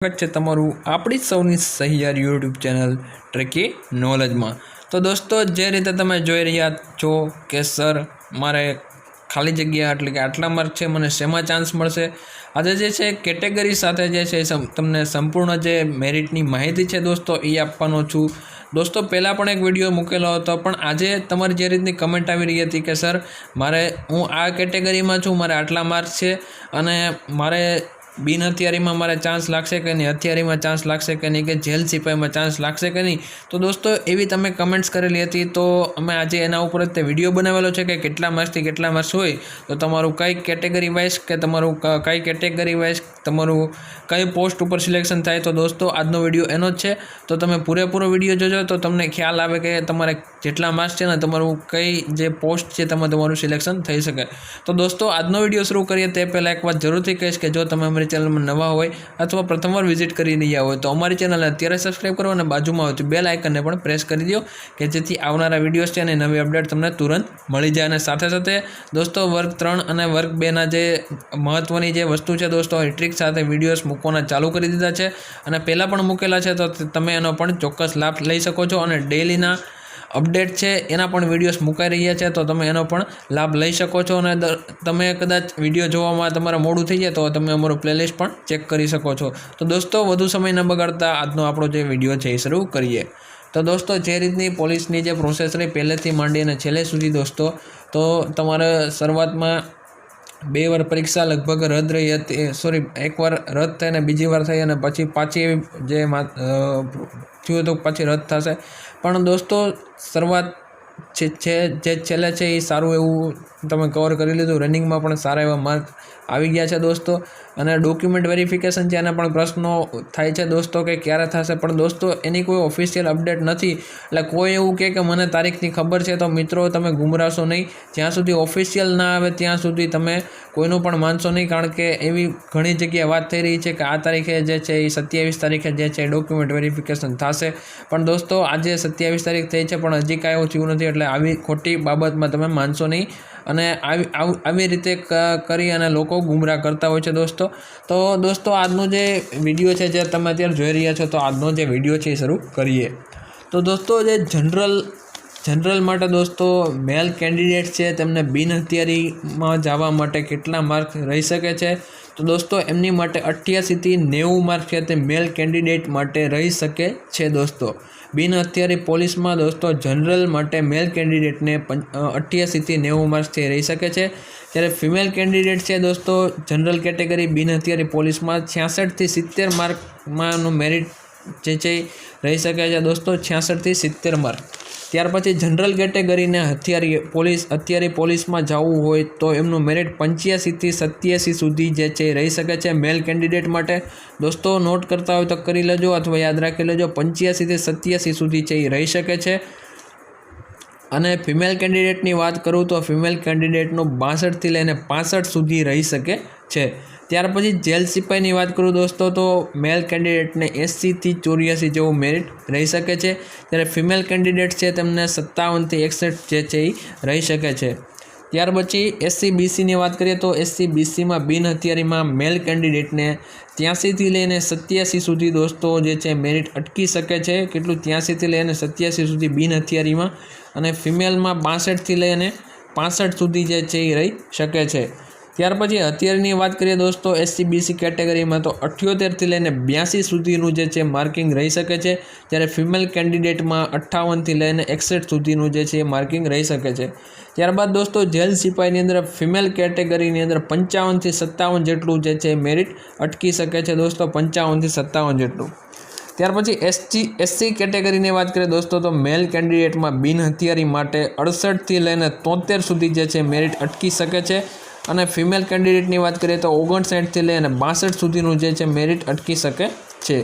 સ્વાગત છે તમારું આપણી સૌની સહિયાર યુટ્યુબ ચેનલ ટ્રેકી નોલેજમાં। તો દોસ્તો, જે રીતે તમે જોઈ રહ્યા છો કે સર મારે ખાલી જગ્યા એટલે કે આટલા માર્ક છે, મને શેમાં ચાન્સ મળશે। આજે જે છે કેટેગરી સાથે જે છે તમને સંપૂર્ણ જે મેરિટની માહિતી છે દોસ્તો એ આપવાનો છું। દોસ્તો પહેલાં પણ એક વિડીયો મૂકેલો હતો, પણ આજે તમારી જે રીતની કમેન્ટ આવી રહી હતી કે સર હું આ કેટેગરીમાં છું, મારે આટલા માર્ક છે અને મારે બિન હથિયારીમાં મારે ચાન્સ લાગશે કે નહીં, હથિયારીમાં ચાન્સ લાગશે કે નહીં, કે જેલ સિપાહીમાં ચાન્સ લાગશે કે નહીં। તો દોસ્તો એવી તમે કમેન્ટ્સ કરેલી હતી, તો અમે આજે એના ઉપર જ તે વિડીયો બનાવેલો છે કે કેટલા માર્ક્સથી કેટલા માર્ક્સ હોય તો તમારું કઈ કેટેગરી વાઇઝ કે તમારું કઈ કેટેગરી વાઇઝ તમારું કઈ પોસ્ટ ઉપર સિલેક્શન થાય। તો દોસ્તો આજનો વિડીયો એનો જ છે, તો તમે પૂરેપૂરો વિડીયો જોજો તો તમને ખ્યાલ આવે કે તમારે જેટલા માર્ક્સ છે ને તમારું કઈ જે પોસ્ટ છે તેમાં તમારું સિલેક્શન થઈ શકે। તો દોસ્તો આજનો વિડીયો શરૂ કરીએ તે પહેલાં એક વાત જરૂરથી કહીશ કે જો તમે અમારી ચેનલમાં નવા હોય અથવા પ્રથમવાર વિઝિટ કરી રહ્યા હોય તો અમારી ચેનલને અત્યારે સબસ્ક્રાઈબ કરો અને બાજુમાં આવતી બેલ આઇકનને પણ પ્રેસ કરી દો કે જેથી આવનારા વિડીયોઝ છે અને નવી અપડેટ તમને તુરંત મળી જાય। અને સાથે સાથે દોસ્તો વર્ગ 3 અને વર્ગ 2ના જે મહત્ત્વની જે વસ્તુ છે દોસ્તો ટ્રિક સાથે વિડીયોઝ મૂકવાના ચાલુ કરી દીધા છે અને પહેલાં પણ મૂકેલા છે, તો તમે એનો પણ ચોક્કસ લાભ લઈ શકો છો। અને ડેઈલીના અપડેટ છે એના પણ વિડીયોઝ મુકાઈ રહ્યા છે, તો તમે એનો પણ લાભ લઈ શકો છો। અને તમે કદાચ વિડીયો જોવામાં તમારે મોડું થઈ જાય તો તમે અમારું પ્લેલિસ્ટ પણ ચેક કરી શકો છો। તો દોસ્તો વધુ સમય ન બગાડતા આજનો આપણો જે વિડીયો છે એ શરૂ કરીએ। તો દોસ્તો જે રીતની પોલીસની જે પ્રોસેસ રહી પહેલેથી માંડી અને છેલ્લે સુધી દોસ્તો, તો તમારે શરૂઆતમાં 2 વાર પરીક્ષા લગભગ રદ રહી હતી, એકવાર રદ થઈ અને બીજી વાર થઈ અને પછી પાછી જે થયું તો પછી રદ થશે। પણ દોસ્તો શરૂઆત છે જે છેલ્લે છે એ સારું એવું તમે કવર કરી લીધું, રનિંગમાં પણ સારા એવા માર્ક આવી ગયા છે દોસ્તો। અને ડોક્યુમેન્ટ વેરિફિકેશન છે એના પણ પ્રશ્નો થાય છે દોસ્તો કે ક્યારે થશે, પણ દોસ્તો એની કોઈ ઓફિશિયલ અપડેટ નથી। એટલે કોઈ એવું કહે કે મને તારીખની ખબર છે તો મિત્રો તમે ગુમરાશો નહીં, જ્યાં સુધી ઓફિશિયલ ના આવે ત્યાં સુધી તમે કોઈનું પણ માનશો નહીં, કારણ કે એવી ઘણી જગ્યાએ વાત થઈ રહી છે કે આ તારીખે જે છે એ 27 તારીખે જે છે ડોક્યુમેન્ટ વેરિફિકેશન થશે, પણ દોસ્તો આજે 27 તારીખ થઈ છે પણ હજી કાંઈ એવું થયું નથી। એટલે આવી ખોટી બાબતમાં તમે માનશો નહીં અને આવી રીતે કરી અને લોકો ગુમરાહ કરતા હોય છે દોસ્તો। તો દોસ્તો આજનો જે વિડીયો છે જે તમે અત્યારે જોઈ રહ્યા છો, તો આજનો જે વિડીયો છે એ શરૂ કરીએ। તો દોસ્તો જે જનરલ માટે દોસ્તો મેલ કેન્ડિડેટ છે તેમને બિન હથિયારીમાં જવા માટે કેટલા માર્ક રહી શકે છે, તો દોસ્તો એમની માટે 88 થી 90 માર્ક છે તે મેલ કેન્ડિડેટ માટે રહી શકે છે દોસ્તો। બિન હથિયારી પોલીસમાં દોસ્તો જનરલ માટે મેલ કેન્ડિડેટને 88 થી 90 માર્ક્સથી રહી શકે છે, જ્યારે ફિમેલ કેન્ડિડેટ છે દોસ્તો જનરલ કેટેગરી બિન હથિયારી પોલીસમાં 66 થી 70 માર્કમાંનું મેરિટ જે છે રહી શકે છે દોસ્તો, 66 થી 70 માર્ક। ત્યાર પછી જનરલ કેટેગરીને હથિયારી પોલીસમાં જવું હોય તો એમનું મેરિટ 85 થી 87 સુધી જે છે રહી શકે છે મેલ કેન્ડિડેટ માટે। દોસ્તો નોટ કરતા હોય તો કરી લેજો અથવા યાદ રાખી લેજો, 85 થી 87 સુધી છે એ રહી શકે છે। અને ફિમેલ કેન્ડિડેટની વાત કરું તો ફિમેલ કેન્ડિડેટનું 62 થી લઈને 65 સુધી રહી શકે છે। ત્યાર પછી જેલ સિપાહીની વાત કરું દોસ્તો તો મેલ કેન્ડિડેટને 80 થી 84 જેવું મેરિટ રહી શકે છે, જ્યારે ફિમેલ કેન્ડિડેટ છે તેમને 57 થી 61 જે છે એ રહી શકે છે। ત્યાર પછી SC/BCની વાત કરીએ તો SC/BCમાં બિન હથિયારીમાં મેલ કેન્ડિડેટને 83 થી લઈને 87 સુધી દોસ્તો જે છે મેરિટ અટકી શકે છે, કેટલું 83 થી લઈને 87 સુધી બિન હથિયારીમાં, અને ફિમેલમાં 62 થી લઈને 65 સુધી જે છે એ રહી શકે છે। ત્યાર પછી હથિયારની વાત કરીએ દોસ્તો SC/BC કેટેગરીમાં તો 78 થી લઈને 82 સુધીનું જે છે માર્કિંગ રહી શકે છે, જ્યારે ફિમેલ કેન્ડિડેટમાં 58 થી લઈને 61 સુધીનું જે છે માર્કિંગ રહી શકે છે। ત્યારબાદ દોસ્તો જેલ સિપાહીની અંદર ફિમેલ કેટેગરીની અંદર 55 થી 57 જેટલું જે છે મેરિટ અટકી શકે છે દોસ્તો, 55 થી 57 જેટલું। ત્યાર પછી SC કેટેગરીની વાત કરીએ દોસ્તો તો મેલ કેન્ડિડેટમાં બિન હથિયારી માટે 68 થી લઈને 73 સુધી જે છે મેરિટ અટકી શકે છે, અને ફિમેલ કેન્ડિડેટની વાત કરીએ તો 59 થી લઈને 62 સુધીનું જે છે મેરિટ અટકી શકે છે।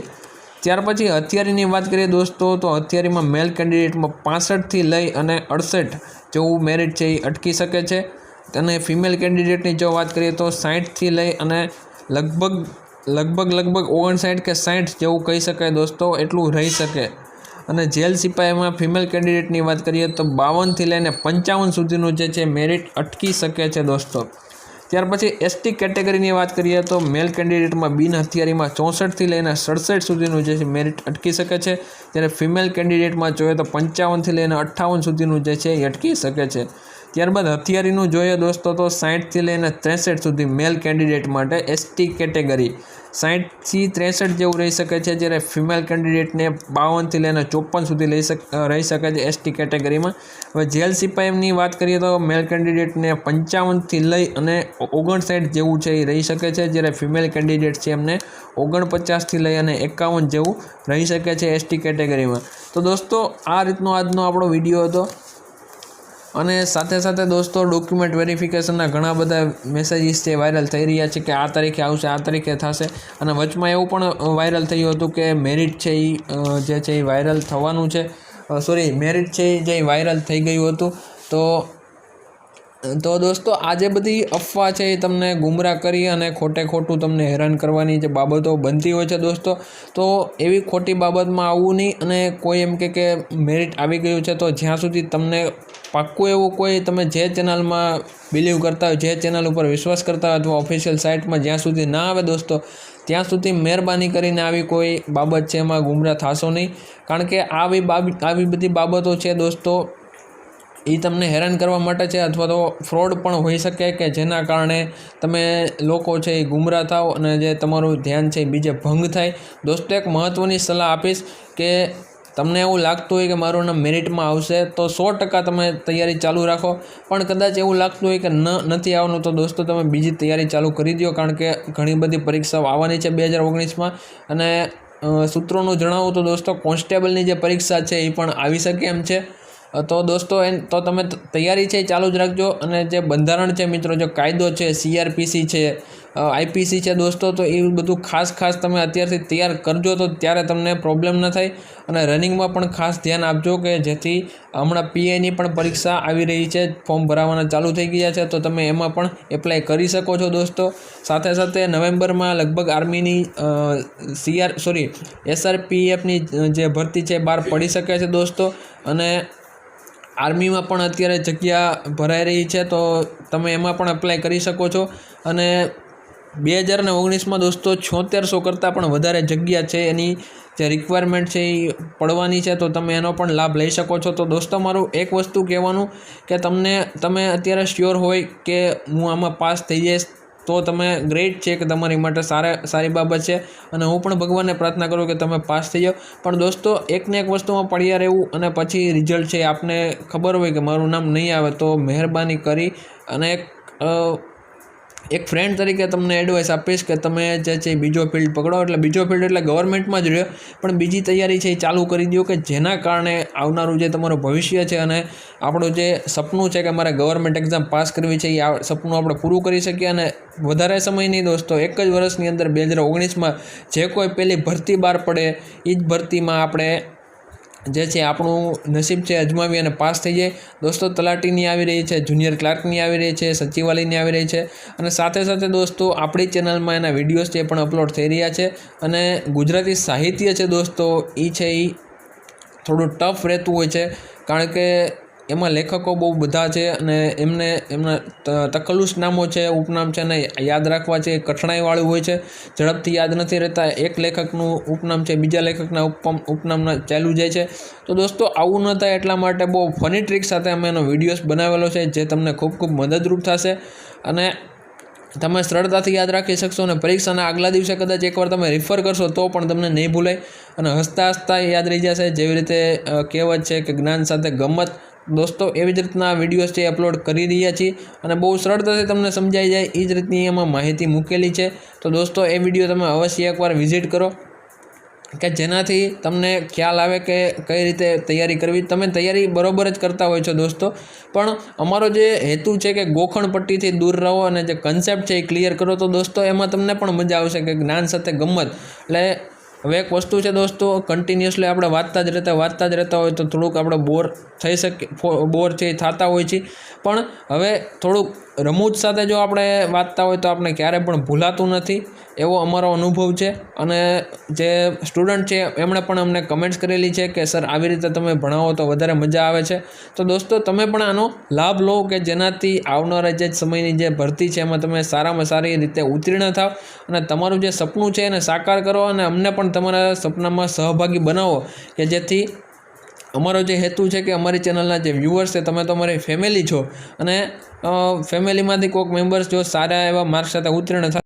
ત્યાર પછી હથિયારીની વાત કરીએ દોસ્તો તો હથિયારીમાં મેલ કેન્ડિડેટમાં 65 થી લઈ અને 68 જેવું મેરિટ છે એ અટકી શકે છે, અને ફિમેલ કેન્ડિડેટની જો વાત કરીએ તો 60 થી લઈ અને લગભગ 59 કે 60 જેવું કહી શકાય દોસ્તો, એટલું રહી શકે। અને જેલ સિપાહીમાં ફિમેલ કેન્ડિડેટની વાત કરીએ તો 52 થી લઈને 55 સુધીનું જે છે મેરિટ અટકી શકે છે દોસ્તો। ત્યાર પછી એસટી કેટેગરીની વાત કરીએ તો મેલ કેન્ડિડેટમાં બિન હથિયારીમાં 64થી લઈને 67 સુધીનું જે છે મેરિટ અટકી શકે છે, જ્યારે ફિમેલ કેન્ડિડેટમાં જોઈએ તો 55થી લઈને 58 સુધીનું જે છે એ અટકી શકે છે. ત્યારબાદ હથિયારીનું જોઈએ દોસ્તો તો 60થી લઈને 63 સુધી મેલ કેન્ડિડેટ માટે એસટી કેટેગરી 60થી 63 જેવું રહી શકે છે, જ્યારે ફિમેલ કેન્ડિડેટને 52થી લઈને 54 સુધી રહી શકે છે એસટી કેટેગરીમાં. હવે જેલ સિપાહીની વાત કરીએ તો મેલ કેન્ડિડેટને 55થી લઈ અને 59 જેવું છે એ રહી શકે છે, જ્યારે ફિમેલ કેન્ડિડેટ છે એમને 49થી લઈ અને 51 જેવું રહી શકે છે એસટી કેટેગરીમાં. તો દોસ્તો આ રીતનો આજનો આપણો વિડીયો હતો. અને સાથે સાથે દોસ્તો ડોક્યુમેન્ટ વેરિફિકેશનના ઘણા બધા મેસેજીસ છે વાયરલ થઈ રહ્યા છે કે આ તારીખે આવશે, આ તારીખે થશે. અને વચમાં એવું પણ વાયરલ થયું હતું કે મેરિટ છે એ જે છે એ વાયરલ થવાનું છે, મેરિટ છે જે વાયરલ થઈ ગયું હતું. તો દોસ્તો આ જે બધી અફવા છે એ તમને ગુમરાહ કરી અને ખોટું તમને હેરાન કરવાની જે બાબતો બનતી હોય છે દોસ્તો, તો એવી ખોટી બાબતમાં આવવું નહીં. અને કોઈ એમ કે મેરિટ આવી ગયું છે તો જ્યાં સુધી તમને પાક્કું એવું કોઈ તમે જે ચેનલમાં બિલીવ કરતા હોય, જે ચેનલ ઉપર વિશ્વાસ કરતા હોય અથવા ઓફિશિયલ સાઇટમાં જ્યાં સુધી ના આવે દોસ્તો, ત્યાં સુધી મહેરબાની કરીને આવી કોઈ બાબત છે એમાં ગુમરાહ થશો નહીં. કારણ કે આવી બધી બાબતો છે દોસ્તો એ તમને હેરાન કરવા માટે છે, અથવા તો ફ્રોડ પણ હોઈ શકે કે જેના કારણે તમે લોકો છે એ ગુમરાહ થાવ અને જે તમારું ધ્યાન છે એ બીજે ભંગ થાય. દોસ્તો એક મહત્ત્વની સલાહ આપીશ કે તમને એવું લાગતું હોય કે મારું નામ મેરિટમાં આવશે તો 100% તમે તૈયારી ચાલુ રાખો. પણ કદાચ એવું લાગતું હોય કે નથી આવવાનું તો દોસ્તો તમે બીજી તૈયારી ચાલુ કરી દો, કારણ કે ઘણી બધી પરીક્ષાઓ આવવાની છે 2019માં. અને સૂત્રોનું જણાવું તો દોસ્તો કોન્સ્ટેબલની જે પરીક્ષા છે એ પણ આવી શકે એમ છે. તો દોસ્તો તો તમે તૈયારી છે એ ચાલુ જ રાખજો. અને જે બંધારણ છે મિત્રો, જે કાયદો છે, CRPC છે, IPC છે દોસ્તો, તો એ બધું ખાસ તમે અત્યારથી તૈયાર કરજો તો ત્યારે તમને પ્રોબ્લેમ ન થાય. અને રનિંગમાં પણ ખાસ ધ્યાન આપજો કે જેથી હમણાં PIની પણ પરીક્ષા આવી રહી છે, ફોર્મ ભરાવાના ચાલુ થઈ ગયા છે, તો તમે એમાં પણ એપ્લાય કરી શકો છો દોસ્તો. સાથે નવેમ્બરમાં લગભગ આર્મીની SRPFની જે ભરતી છે બહાર પડી શકે છે દોસ્તો. અને આર્મીમાં પણ અત્યારે જગ્યા ભરાઈ રહી છે, તો તમે એમાં પણ એપ્લાય કરી શકો છો. અને 2019માં દોસ્તો 7600 કરતાં પણ વધારે જગ્યા છે, એની જે રિક્વાયરમેન્ટ છે એ પડવાની છે, તો તમે એનો પણ લાભ લઈ શકો છો. તો દોસ્તો મારું એક વસ્તુ કહેવાનું કે તમે અત્યારે શ્યોર હોય કે હું આમાં પાસ થઈ જઈશ તો તમે ગ્રેટ છે કે તમારી માટે સારી બાબત છે. અને હું પણ ભગવાનને પ્રાર્થના કરું કે તમે પાસ થઈ જાઓ. પણ દોસ્તો એકને એક વસ્તુમાં પડ્યા રહેવું અને પછી રિઝલ્ટ છે આપને ખબર હોય કે મારું નામ નહીં આવે, તો મહેરબાની કરી અને એક ફ્રેન્ડ તરીકે તમને એડવાઇસ આપીશ કે તમે જે છે બીજો ફિલ્ડ પકડો. એટલે બીજો ફિલ્ડ એટલે ગવર્મેન્ટમાં જ રહ્યો, પણ બીજી તૈયારી છે એ ચાલુ કરી દો કે જેના કારણે આવનારું જે તમારું ભવિષ્ય છે અને આપણું જે સપનું છે કે મારે ગવર્મેન્ટ એક્ઝામ પાસ કરવી છે, એ સપનું આપણે પૂરું કરી શકીએ. અને વધારે સમય નહીં દોસ્તો, એક જ વર્ષની અંદર 2019માં જે કોઈ પહેલી ભરતી બહાર પડે એ જ ભરતીમાં આપણે જે છે આપણું નસીબ છે અજમાવી અને પાસ થઈ જાય. દોસ્તો તલાટીની આવી રહી છે, જુનિયર ક્લાર્કની આવી રહી છે, સચિવાલયની આવી રહી છે. અને સાથે દોસ્તો આપણી ચેનલમાં એના વિડીયોઝ છે પણ અપલોડ થઈ રહ્યા છે. અને ગુજરાતી સાહિત્ય છે દોસ્તો એ થોડું ટફ રહેતું હોય છે, કારણ કે એમાં લેખકો બહુ બધા છે અને એમના તકલ્લુસ નામો છે, ઉપનામ છે, અને યાદ રાખવા છે કઠણાઈવાળું હોય છે, ઝડપથી યાદ નથી રહેતા. એક લેખકનું ઉપનામ છે બીજા લેખકના ઉપનામના ચાલ્યું જાય છે. તો દોસ્તો આવું ન થાય એટલા માટે બહુ ફની ટ્રીક સાથે અમે એનો વિડીયોઝ બનાવેલો છે, જે તમને ખૂબ મદદરૂપ થશે અને તમે સરળતાથી યાદ રાખી શકશો. અને પરીક્ષાના આગલા દિવસે કદાચ એકવાર તમે રિફર કરશો તો પણ તમને નહીં ભૂલાય અને હસતા યાદ રહી જશે. જેવી રીતે કહેવત છે કે જ્ઞાન સાથે ગમત, દોસ્તો એવી જ રીતના વિડીયોઝ છે અપલોડ કરી રહ્યા છીએ અને બહુ સરળતાથી તમને સમજાઈ જાય એ જ રીતની એમાં માહિતી મૂકેલી છે. તો દોસ્તો એ વિડીયો તમે અવશ્ય એકવાર વિઝિટ કરો કે જેનાથી તમને ખ્યાલ આવે કે કઈ રીતે તૈયારી કરવી. તમે તૈયારી બરોબર જ કરતા હોય છો દોસ્તો, પણ અમારો જે હેતુ છે કે ગોખણ પટ્ટીથી દૂર રહો અને જે કન્સેપ્ટ છે એ ક્લિયર કરો. તો દોસ્તો એમાં તમને પણ મજા આવશે કે જ્ઞાન સાથે ગમત. એટલે હવે એક વસ્તુ છે દોસ્તો, કન્ટિન્યુઅસલી આપણે વાંચતા જ રહેતા હોય તો થોડુંક આપણે બોર છે થતા હોય છે, પણ હવે થોડુંક રમૂજ સાથે જો આપણે વાંચતા હોય તો આપણે ક્યારે પણ ભૂલાતું નથી, એવો અમારો અનુભવ છે. અને જે સ્ટુડન્ટ છે એમણે પણ અમને કમેન્ટ્સ કરેલી છે કે સર આવી રીતે તમે ભણાવો તો વધારે મજા આવે છે. તો દોસ્તો તમે પણ આનો લાભ લો કે જેનાથી આવનારા જે સમયની જે ભરતી છે એમાં તમે સારામાં સારી રીતે ઉત્તીર્ણ થાવ અને તમારું જે સપનું છે એને સાકાર કરો અને અમને પણ તમારા સપનામાં સહભાગી બનાવો કે જેથી અમારો જે હેતુ છે કે અમારી ચેનલના જે વ્યૂઅર્સ છે તમે તો અમારી ફેમિલી છો અને ફેમિલીમાંથી કોઈક મેમ્બર્સ જો સારા એવા માર્ક્સ સાથે ઉત્તીર્ણ થાય